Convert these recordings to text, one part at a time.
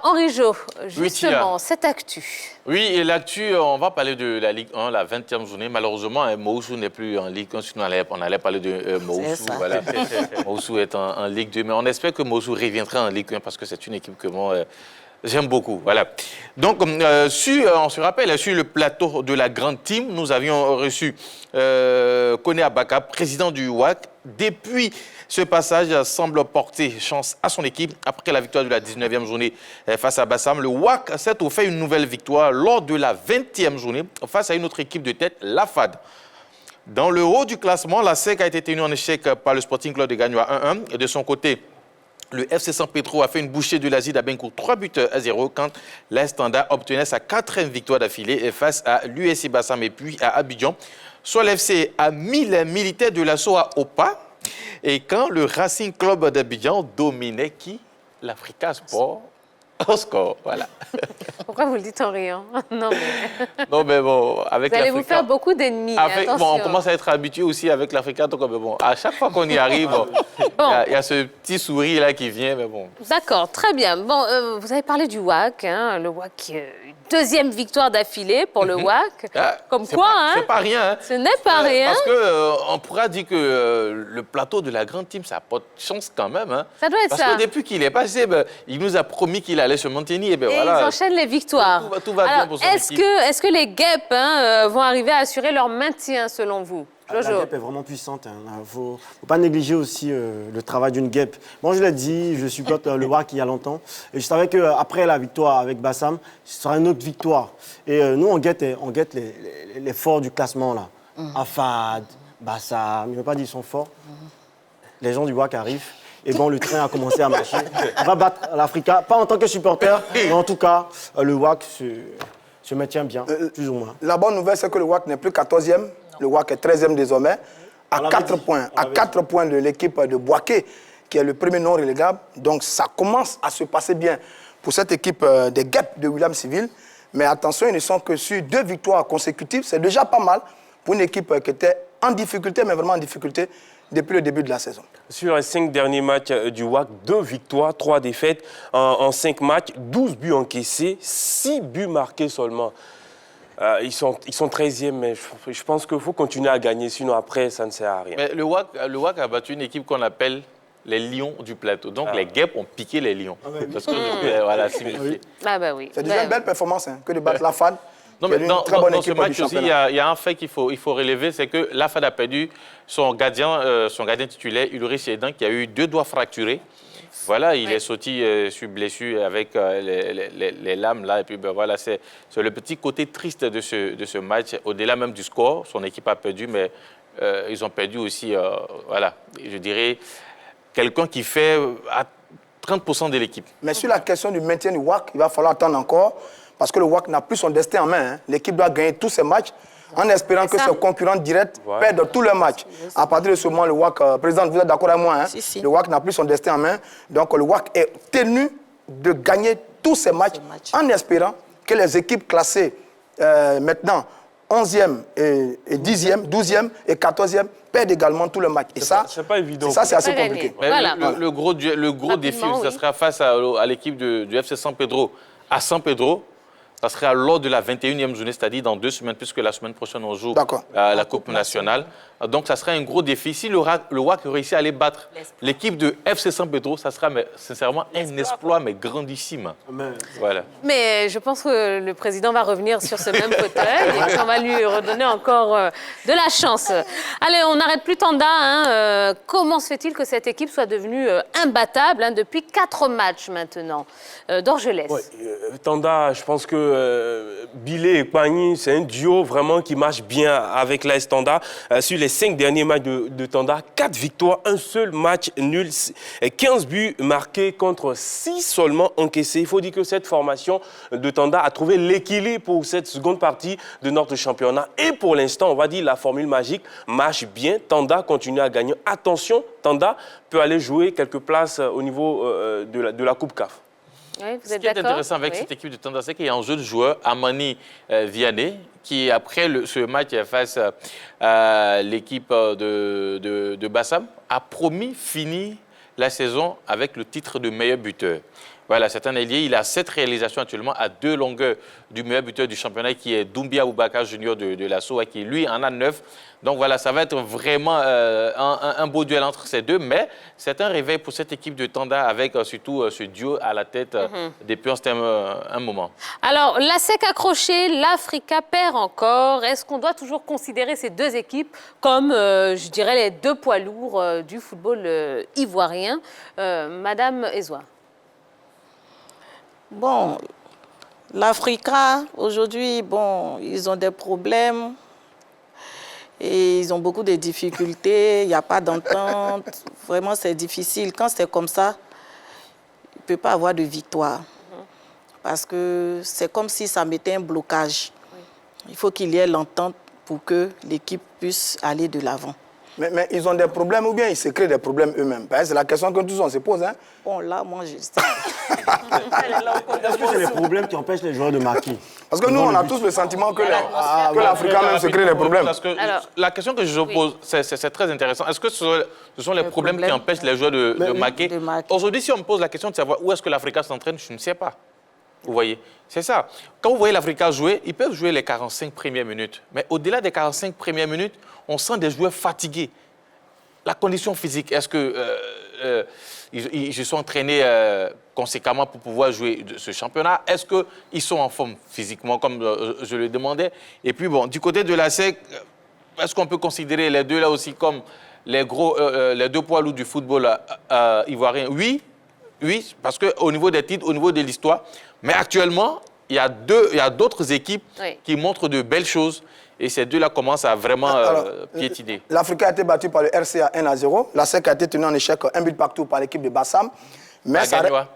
Henri Jo, Oui, justement, cette actu. Oui, et l'actu, on va parler de la Ligue 1, la 20e journée. Malheureusement, Moussou n'est plus en Ligue 1, sinon on allait parler de Moussou. Voilà. Moussou est en Ligue 2, mais on espère que Moussou reviendra en Ligue 1 parce que c'est une équipe que moi, j'aime beaucoup. Voilà. Donc, on se rappelle, sur le plateau de la Grande Team, nous avions reçu Koné Abaka, président du WAC. Depuis ce passage semble porter chance à son équipe. Après la victoire de la 19e journée face à Bassam, le WAC s'est offert une nouvelle victoire lors de la 20e journée face à une autre équipe de tête, la FAD. Dans le haut du classement, la SEC a été tenue en échec par le Sporting Club de Gagnoa 1-1. Et de son côté, le FC San Pedro a fait une bouchée de l'Asie d'Abencourt 3-0 quand l'AS Standard obtenait sa 4e victoire d'affilée face à l'USC Bassam et puis à Abidjan. Soit l'FC a mis les militaires de l'assaut au pas. Et quand le Racing Club d'Abidjan dominait qui? L'Africa Sport au score, voilà. Pourquoi vous le dites en riant? Non, mais... Non, mais bon, avec vous allez vous faire beaucoup d'ennemis, attention. Bon, on commence à être habitué aussi avec l'Africa, donc bon, à chaque fois qu'on y arrive, il y a ce petit sourire là qui vient, mais bon. D'accord, très bien. Bon, vous avez parlé du WAC, hein, le WAC, deuxième victoire d'affilée pour le WAC. Comme quoi, hein? C'est pas rien. Hein. Ce n'est pas rien. Parce que on pourra dire que le plateau de la Grande Team, ça apporte chance quand même. Hein. Ça doit être parce ça. Parce que depuis qu'il est passé, il nous a promis qu'il allait se maintenir. Et, voilà. Ils enchaînent les victoires. Tout va bien pour son équipe. Est-ce que les Guêpes vont arriver à assurer leur maintien, selon vous? Jojo. La guêpe est vraiment puissante. Il ne faut pas négliger aussi le travail d'une guêpe. Moi, je l'ai dit, je supporte le WAC il y a longtemps. Et je savais qu'après la victoire avec Bassam, ce sera une autre victoire. Et nous, on guette les forts du classement. Là. Afad, Bassam, je ne veux pas dire qu'ils sont forts. Les gens du WAC arrivent. Et bon, le train a commencé à marcher. On va battre l'Africa, pas en tant que supporter, mais en tout cas, le WAC se maintient bien, plus ou moins. La bonne nouvelle, c'est que le WAC n'est plus 14e. Le WAC est 13e désormais, à 4 points. À 4 points de l'équipe de Boaké, qui est le premier non relégable. Donc, ça commence à se passer bien pour cette équipe des Guêpes de William Civil. Mais attention, ils ne sont que sur 2 victoires consécutives. C'est déjà pas mal pour une équipe qui était en difficulté, mais vraiment en difficulté, depuis le début de la saison. Sur les 5 derniers matchs du WAC, 2 victoires, 3 défaites en 5 matchs, 12 buts encaissés, 6 buts marqués seulement. Ils sont 13e, mais je pense qu'il faut continuer à gagner, sinon après, ça ne sert à rien. Mais le WAC a battu une équipe qu'on appelle les Lions du plateau. Donc les Guêpes ont piqué les Lions. Parce que, voilà, signifié. Ah bah oui. C'est déjà une belle performance que de battre la FAD. Non, mais dans ce match aussi, il y a un fait qu'il faut relever, c'est que la FAD a perdu son gardien titulaire, Ulrich Sedan, qui a eu 2 doigts fracturés. Voilà, il est sorti sur blessure avec les lames là. Et puis voilà, c'est le petit côté triste de ce match. Au-delà même du score, son équipe a perdu, mais ils ont perdu aussi, voilà, je dirais, quelqu'un qui fait à 30% de l'équipe. Mais sur la question du maintien du WAC, il va falloir attendre encore, parce que le WAC n'a plus son destin en main. Hein. L'équipe doit gagner tous ses matchs, en espérant que ses concurrents directs perdent tous leurs matchs. À partir de ce moment, le WAC, président, vous êtes d'accord avec moi, hein? Si. Le WAC n'a plus son destin en main. Donc le WAC est tenu de gagner tous ses matchs en espérant que les équipes classées maintenant 11e et 10e, 12e et 14e perdent également tous les matchs. Et ça, c'est pas évident. Ça, c'est assez compliqué. Voilà. Le gros défi, ça sera face à l'équipe du FC San Pedro à San Pedro. Ça sera lors de la 21e journée, c'est-à-dire dans 2 semaines, puisque la semaine prochaine, on joue la Coupe nationale. Donc, ça sera un gros défi. Si le WAC réussit à aller battre l'équipe de FC San Pedro, ça sera sincèrement un exploit, mais grandissime. Voilà. Mais je pense que le président va revenir sur ce même fauteuil et qu'on va lui redonner encore de la chance. Allez, on n'arrête plus Tanda. Hein. Comment se fait-il que cette équipe soit devenue imbattable depuis 4 matchs maintenant? D'Orgelès. Tanda, je pense que Bilé et Pagny, c'est un duo vraiment qui marche bien avec l'AS Tanda. Sur les 5 derniers matchs de Tanda, 4 victoires, un seul match nul, 15 buts marqués contre 6 seulement encaissés. Il faut dire que cette formation de Tanda a trouvé l'équilibre pour cette seconde partie de notre championnat. Et pour l'instant, on va dire la formule magique marche bien. Tanda continue à gagner. Attention, Tanda peut aller jouer quelques places au niveau de la Coupe CAF. Oui, Ce qui est intéressant avec cette équipe de Tanda, c'est qu'il y a un jeune joueur, Amani Vianney, qui, après ce match face à l'équipe de Bassam, a promis finir la saison avec le titre de meilleur buteur. Voilà, c'est un ailier. Il a 7 réalisations actuellement à 2 longueurs du meilleur buteur du championnat, qui est Doumbia Boubacar Junior de la SOA, qui lui en a 9. Donc voilà, ça va être vraiment un beau duel entre ces deux. Mais c'est un réveil pour cette équipe de Tanda avec surtout ce duo à la tête depuis un moment. Alors, la SEC accrochée, l'Africa perd encore. Est-ce qu'on doit toujours considérer ces deux équipes comme, je dirais, les deux poids lourds du football ivoirien? Madame Ezoua. Bon, l'Africa, aujourd'hui, bon, ils ont des problèmes et ils ont beaucoup de difficultés. Il n'y a pas d'entente. Vraiment, c'est difficile. Quand c'est comme ça, il ne peut pas avoir de victoire. Parce que c'est comme si ça mettait un blocage. Il faut qu'il y ait l'entente pour que l'équipe puisse aller de l'avant. Mais ils ont des problèmes ou bien ils se créent des problèmes eux-mêmes? C'est la question que tous on se pose. Hein? Bon, là, moi, je sais. Est-ce que c'est les problèmes qui empêchent les joueurs de marquer? Parce que nous, on a tous le sentiment que l'Africain même se crée des problèmes. Parce que la question que je vous pose, c'est très intéressant. Est-ce que ce sont les problèmes qui empêchent les joueurs de marquer? Aujourd'hui, si on me pose la question de savoir où est-ce que l'Africa s'entraîne, je ne sais pas. Vous voyez, c'est ça. Quand vous voyez l'Africa jouer, ils peuvent jouer les 45 premières minutes. Mais au-delà des 45 premières minutes, on sent des joueurs fatigués. La condition physique, est-ce qu'ils se sont entraînés conséquemment pour pouvoir jouer ce championnat? Est-ce qu'ils sont en forme physiquement, comme je le demandais? Et puis, bon, du côté de la SEC, est-ce qu'on peut considérer les deux là aussi comme les deux poids lourds du football ivoirien? Oui, parce qu'au niveau des titres, au niveau de l'histoire, mais actuellement, il y a d'autres équipes qui montrent de belles choses. Et ces deux-là commencent à vraiment piétiner. L'Africa a été battue par le RCA 1-0. La SEC a été tenue en échec 1 but partout par l'équipe de Bassam. Gagnoa,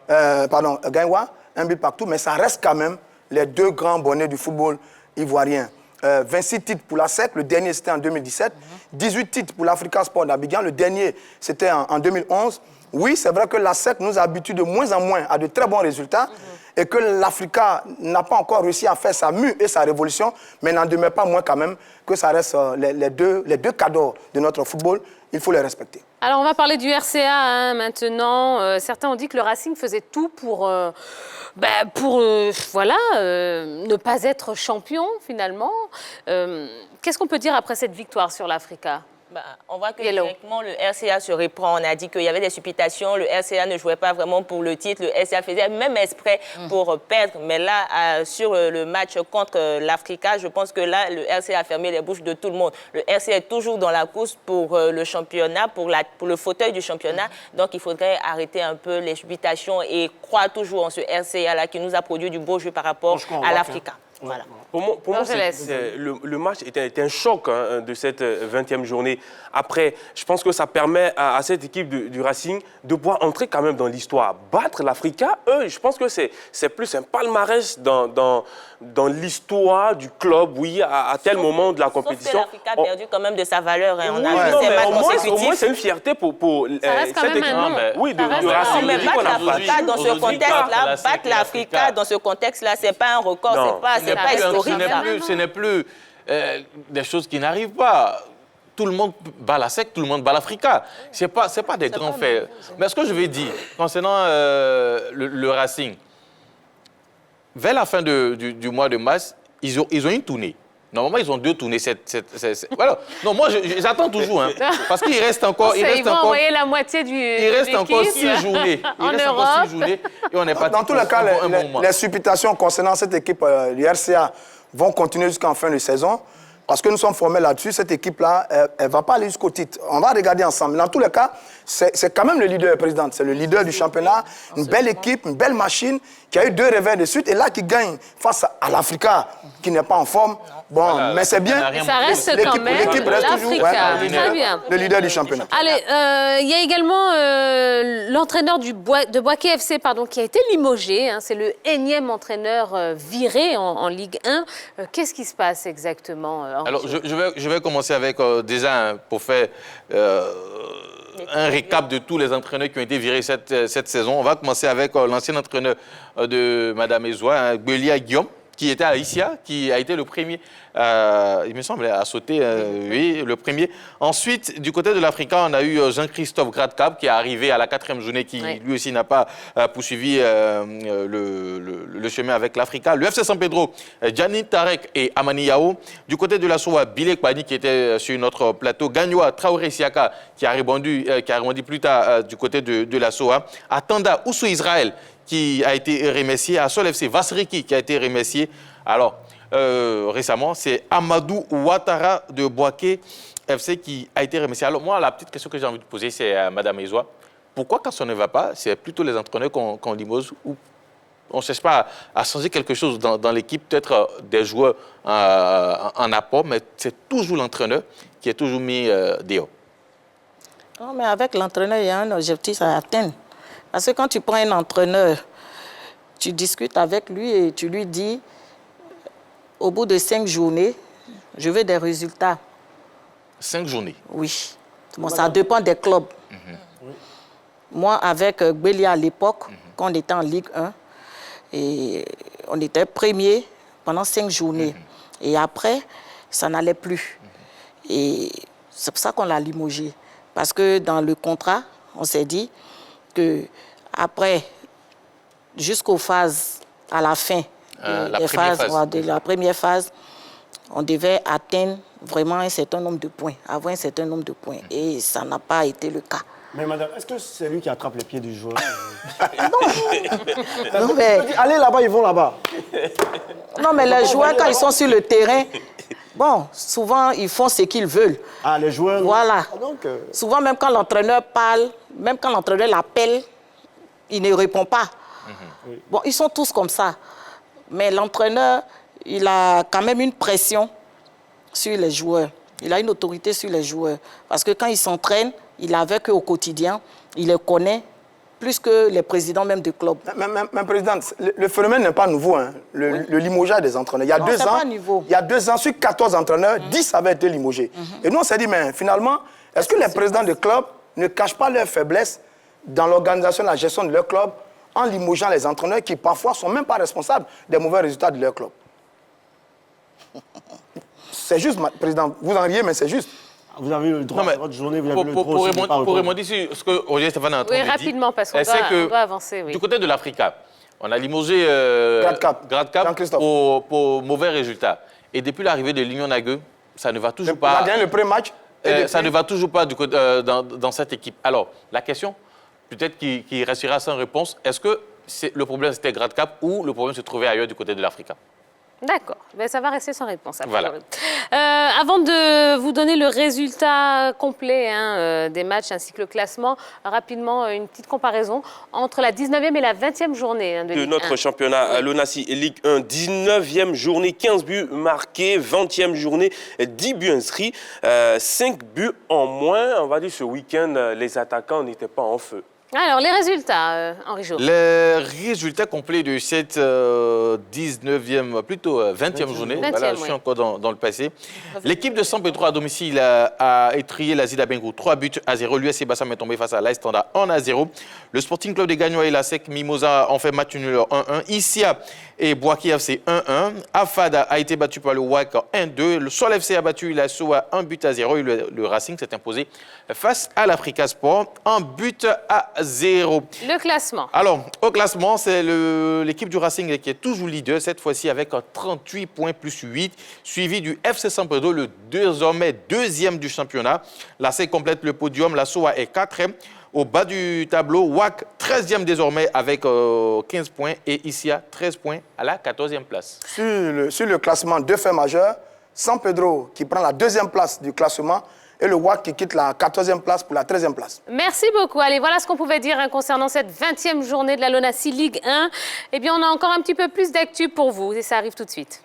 1 but partout. Mais ça reste quand même les deux grands bonnets du football ivoirien. 26 titres pour la SEC, le dernier c'était en 2017. 18 titres pour l'Africa Sport d'Abidjan, le dernier c'était en 2011. Oui, c'est vrai que la SEC nous habitue de moins en moins à de très bons résultats et que l'Africa n'a pas encore réussi à faire sa mue et sa révolution, mais n'en demeure pas moins quand même que ça reste les deux cadors de notre football. Il faut les respecter. Alors, on va parler du RCA maintenant. Certains ont dit que le Racing faisait tout pour ne pas être champion, finalement. Qu'est-ce qu'on peut dire après cette victoire sur l'Africa? On voit que directement le RCA se reprend. On a dit qu'il y avait des supputations, le RCA ne jouait pas vraiment pour le titre, le RCA faisait même exprès pour perdre. Mais là, sur le match contre l'Africa, je pense que là, le RCA a fermé les bouches de tout le monde. Le RCA est toujours dans la course pour le championnat, pour le fauteuil du championnat. Donc, il faudrait arrêter un peu les supputations et croire toujours en ce RCA-là qui nous a produit du beau jeu par rapport à l'Africa. Voilà. Pour moi le match était un choc de cette 20e journée. Après, je pense que ça permet à cette équipe du Racing de pouvoir entrer quand même dans l'histoire. Battre l'Africa, je pense que c'est plus un palmarès dans l'histoire du club, oui, à tel moment de la compétition. Sauf que l'Africa a perdu quand même de sa valeur. Hein. On a vu ces matchs consécutifs. Au moins, c'est une fierté pour cette équipe. Oui, de Racing. Mais battre l'Africa dans ce contexte-là, battre l'Africa dans ce contexte-là, c'est pas un record, c'est pas historique. Ce n'est plus des choses qui n'arrivent pas. Tout le monde bat la SEC, tout le monde bat l'Africa. Ce n'est pas des grands faits. Mais ce que je vais dire concernant le Racing, vers la fin du mois de mars, ils ont une tournée. Normalement, ils ont 2 tournées. Voilà. Non, moi, j'attends toujours. Parce qu'il reste encore... Ils vont envoyer la moitié du Il reste encore 6 journées. En Europe. Et on est parti dans tous les cas, les supputations concernant cette équipe du RCA vont continuer jusqu'en fin de saison. Parce que nous sommes formés là-dessus, cette équipe-là, elle ne va pas aller jusqu'au titre. On va regarder ensemble. Dans tous les cas, c'est quand même le leader, président. C'est le leader du championnat. Une belle équipe, une belle machine qui a eu 2 revers de suite et là qui gagne face à l'Africa qui n'est pas en forme. Bon, voilà, mais c'est bien. Ça reste quand même l'Africa. Très bien. Le leader du championnat. Allez, il y a également l'entraîneur de Boaké FC qui a été limogé. C'est le énième entraîneur viré en Ligue 1. Qu'est-ce qui se passe exactement? Alors, je vais commencer avec déjà pour faire un récap de tous les entraîneurs qui ont été virés cette saison. On va commencer avec l'ancien entraîneur de Mme Ezoua, Belia Guillaume, qui était à Isia, qui a été le premier, il me semble, à sauter, oui, le premier. Ensuite, du côté de l'Africa, on a eu Jean-Christophe Gradcap, qui est arrivé à la 4e journée, qui lui aussi n'a pas poursuivi le chemin avec l'Africa. Le FC San Pedro, Gianni Tarek et Amani Yao. Du côté de la SOA, Bilek Bani, qui était sur notre plateau. Gagnoa Traoré Siaka, qui a rebondi plus tard du côté de la SOA. Atanda Oussou Israël, qui a été remercié. À Sol FC, Vasriki, qui a été remercié. Alors, récemment, c'est Amadou Ouattara de Boaké FC qui a été remercié. Alors, moi, la petite question que j'ai envie de poser, c'est à Mme Ezoa. Pourquoi, quand ça ne va pas, c'est plutôt les entraîneurs qu'on limose ou on ne cherche pas à changer quelque chose dans l'équipe, peut-être des joueurs en apport, mais c'est toujours l'entraîneur qui est toujours mis dehors. Non, mais avec l'entraîneur, il y a un objectif à atteindre. Parce que quand tu prends un entraîneur, tu discutes avec lui et tu lui dis, au bout de 5 journées, je veux des résultats. 5 journées? Oui. Bon, ça dépend des clubs. Moi, avec Bélia à l'époque, quand on était en Ligue 1, et on était premier pendant 5 journées. Et après, ça n'allait plus. Et c'est pour ça qu'on l'a limogé. Parce que dans le contrat, on s'est dit que après, jusqu'aux phases, à la fin de la première phase, on devait atteindre vraiment un certain nombre de points, avoir un certain nombre de points. Et ça n'a pas été le cas. Mais madame, est-ce que c'est lui qui attrape les pieds du joueur? Non, mais... Allez là-bas, ils vont là-bas. Non, mais les joueurs, quand ils sont sur le terrain, bon, souvent, ils font ce qu'ils veulent. Ah, les joueurs? Voilà. Donc, souvent, même quand l'entraîneur parle, même quand l'entraîneur l'appelle, il ne répond pas. Bon, ils sont tous comme ça. Mais l'entraîneur, il a quand même une pression sur les joueurs. Il a une autorité sur les joueurs. Parce que quand il s'entraîne, il est avec eux au quotidien, il les connaît plus que les présidents même du club. Mais présidente, le phénomène n'est pas nouveau, hein, le limogeage des entraîneurs. Il y a 2 ans, il y a 2 ans, sur 14 entraîneurs, 10 avaient été limogés. Et nous, on s'est dit, mais finalement, est-ce que les présidents de club ne cachent pas leurs faiblesses dans l'organisation et la gestion de leur club en limogeant les entraîneurs qui, parfois, ne sont même pas responsables des mauvais résultats de leur club? C'est juste, président, vous en riez, mais c'est juste. Vous avez le droit à votre journée, vous avez le droit pour répondre sur ce que Roger Stéphane a entendu. Oui, rapidement, parce qu'on doit avancer. Oui. Du côté de l'Africa, on a limogé Gradcap pour mauvais résultats. Et depuis l'arrivée de l'Union Nagueux, ça ne va toujours pas... Le pré-match ça ne va toujours pas dans cette équipe. Alors, la question, peut-être qui restera sans réponse, est-ce que le problème c'était Gradcap ou le problème se trouvait ailleurs du côté de l'Africa? D'accord, mais ça va rester sans réponse. Voilà. Avant de vous donner le résultat complet des matchs ainsi que le classement, rapidement, une petite comparaison entre la 19e et la 20e journée de notre championnat l'ONACI Ligue 1. 19e journée, 15 buts marqués. 20e journée, 10 buts inscrits. 5 buts en moins. On va dire ce week-end, les attaquants n'étaient pas en feu. Alors, les résultats, Henri Jo. Les résultats complets de cette 19e, plutôt 20e journée. Voilà, je suis encore dans le passé. L'équipe de San Pedro à domicile a étrié la Zida Bengrou 3-0. L'USC Bassam est tombé face à l'AS Standard 1-0. Le Sporting Club de Gagnoa et la SEC Mimosa ont fait match nul 1-1. Isia et Boaké FC 1-1. Afada a été battu par le WAC 1-2. Le Sol FC a battu la SOA 1-0. Et le Racing s'est imposé face à l'Africa Sport 1-0. Le classement. Alors, au classement, c'est l'équipe du Racing qui est toujours leader, cette fois-ci avec 38 points plus 8, suivi du FC San Pedro, le désormais 2e du championnat. La SEC complète le podium, la SOA est 4e. Au bas du tableau, WAC 13e désormais avec 15 points et Isia 13 points à la 14e place. Sur le classement, 2 faits majeurs, San Pedro qui prend la 2e place du classement et le WAC qui quitte la 14e place pour la 13e place. Merci beaucoup. Allez, voilà ce qu'on pouvait dire concernant cette 20e journée de la LONASI Ligue 1. Eh bien, on a encore un petit peu plus d'actu pour vous et ça arrive tout de suite.